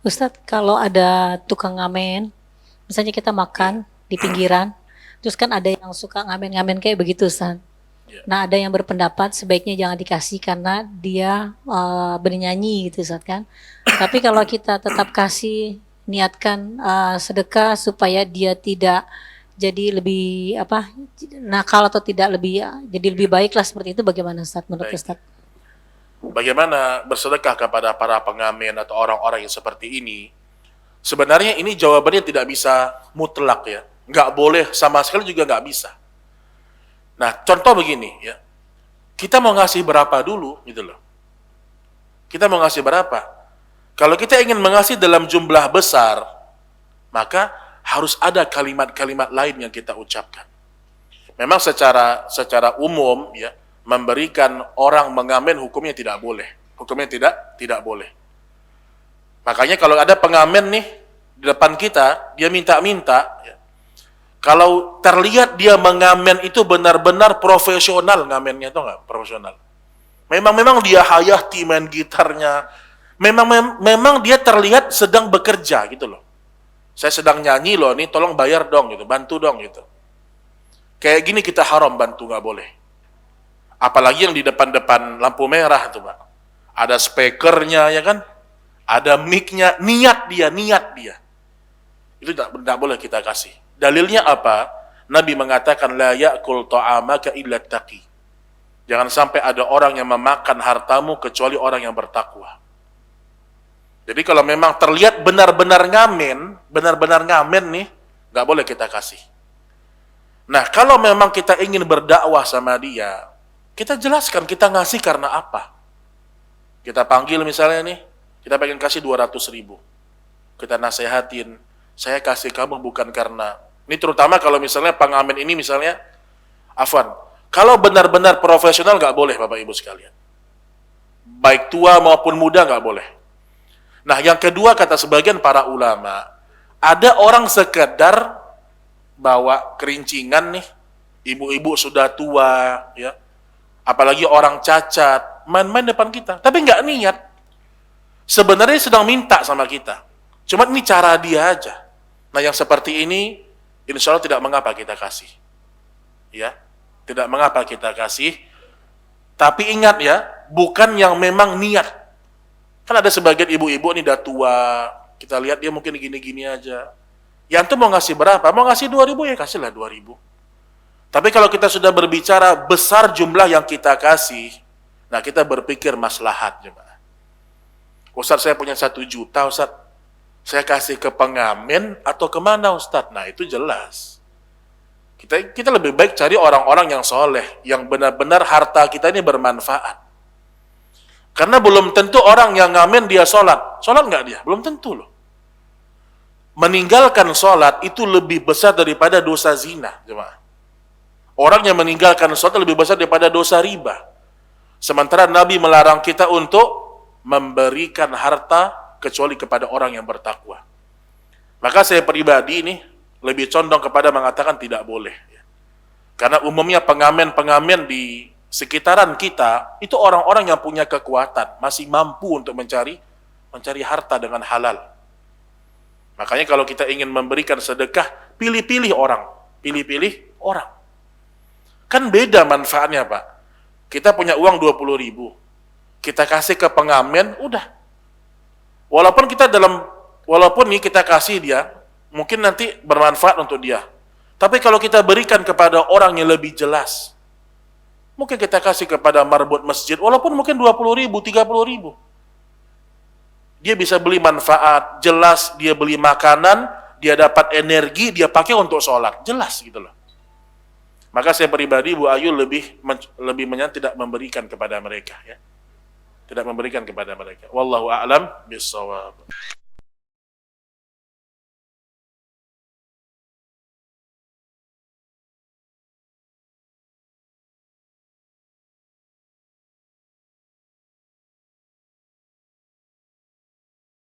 Ustadz, kalau ada tukang ngamen, misalnya kita makan di pinggiran, terus kan ada yang suka ngamen-ngamen kayak begitu, Ustadz. Ya, Nah, ada yang berpendapat sebaiknya jangan dikasih karena dia bernyanyi gitu, Ustadz kan. Tapi kalau kita tetap kasih, niatkan sedekah supaya dia tidak jadi lebih apa nakal atau tidak lebih jadi lebih baik lah seperti itu, bagaimana Ustadz menurut baik. Ustadz? Bagaimana bersedekah kepada para pengamen atau orang-orang yang seperti ini? Sebenarnya ini jawabannya tidak bisa mutlak ya. Nggak boleh sama sekali juga nggak bisa. Nah, contoh begini ya. Kita mau ngasih berapa dulu gitu loh. Kita mau ngasih berapa? Kalau kita ingin mengasih dalam jumlah besar, maka harus ada kalimat-kalimat lain yang kita ucapkan. Memang secara umum ya, memberikan orang mengamen hukumnya tidak boleh. Hukumnya tidak boleh. Makanya kalau ada pengamen nih di depan kita, dia minta-minta ya. Kalau terlihat dia mengamen itu benar-benar profesional ngamennya, tau nggak? Profesional. Memang dia hayati main gitarnya. Memang dia terlihat sedang bekerja gitu loh. Saya sedang nyanyi loh, nih tolong bayar dong gitu, bantu dong gitu. Kayak gini kita haram bantu, nggak boleh. Apalagi yang di depan-depan lampu merah tuh, Pak. Ada speakernya ya kan? Ada mic-nya, niat dia. Itu tidak boleh kita kasih. Dalilnya apa? Nabi mengatakan la ya'kul ta'amaka illa taqi. Jangan sampai ada orang yang memakan hartamu kecuali orang yang bertakwa. Jadi kalau memang terlihat benar-benar ngamen nih, nggak boleh kita kasih. Nah, kalau memang kita ingin berdakwah sama dia, kita jelaskan kita ngasih karena apa. Kita panggil misalnya nih, kita pengen kasih 200.000. Kita nasehatin, saya kasih kamu bukan karena, ini terutama kalau misalnya pengamen ini misalnya, Afwan, kalau benar-benar profesional nggak boleh Bapak Ibu sekalian. Baik tua maupun muda nggak boleh. Nah, yang kedua kata sebagian para ulama, ada orang sekedar bawa kerincingan nih, ibu-ibu sudah tua, ya, apalagi orang cacat, main-main depan kita, tapi nggak niat. Sebenarnya sedang minta sama kita, cuma ini cara dia aja. Nah, yang seperti ini, insya Allah tidak mengapa kita kasih, ya, tidak mengapa kita kasih. Tapi ingat ya, bukan yang memang niat. Kan ada sebagian ibu-ibu nih udah tua, kita lihat dia mungkin gini-gini aja. Yang tuh mau ngasih berapa? Mau ngasih 2.000 ya kasihlah 2.000. Tapi kalau kita sudah berbicara besar jumlah yang kita kasih, nah kita berpikir maslahat jemaah. Ustaz saya punya 1 juta Ustaz, saya kasih ke pengamen atau kemana Ustaz? Nah itu jelas. Kita lebih baik cari orang-orang yang soleh, yang benar-benar harta kita ini bermanfaat. Karena belum tentu orang yang ngamen dia sholat nggak dia? Belum tentu loh. Meninggalkan sholat itu lebih besar daripada dosa zina, jemaah. Orang yang meninggalkan sholat lebih besar daripada dosa riba. Sementara Nabi melarang kita untuk memberikan harta kecuali kepada orang yang bertakwa. Maka saya pribadi ini lebih condong kepada mengatakan tidak boleh. Karena umumnya pengamen-pengamen di sekitaran kita itu orang-orang yang punya kekuatan, masih mampu untuk mencari harta dengan halal. Makanya kalau kita ingin memberikan sedekah, pilih-pilih orang. Kan beda manfaatnya, Pak. Kita punya uang 20.000, kita kasih ke pengamen, udah. Walaupun nih kita kasih dia, mungkin nanti bermanfaat untuk dia. Tapi kalau kita berikan kepada orang yang lebih jelas, mungkin kita kasih kepada marbot masjid, walaupun mungkin 20.000, 30.000. Dia bisa beli manfaat, jelas dia beli makanan, dia dapat energi, dia pakai untuk sholat, jelas gitu loh. Maka saya pribadi, Bu Ayu lebih tidak memberikan kepada mereka, ya. Tidak memberikan kepada mereka. Wallahu a'lam bishawab.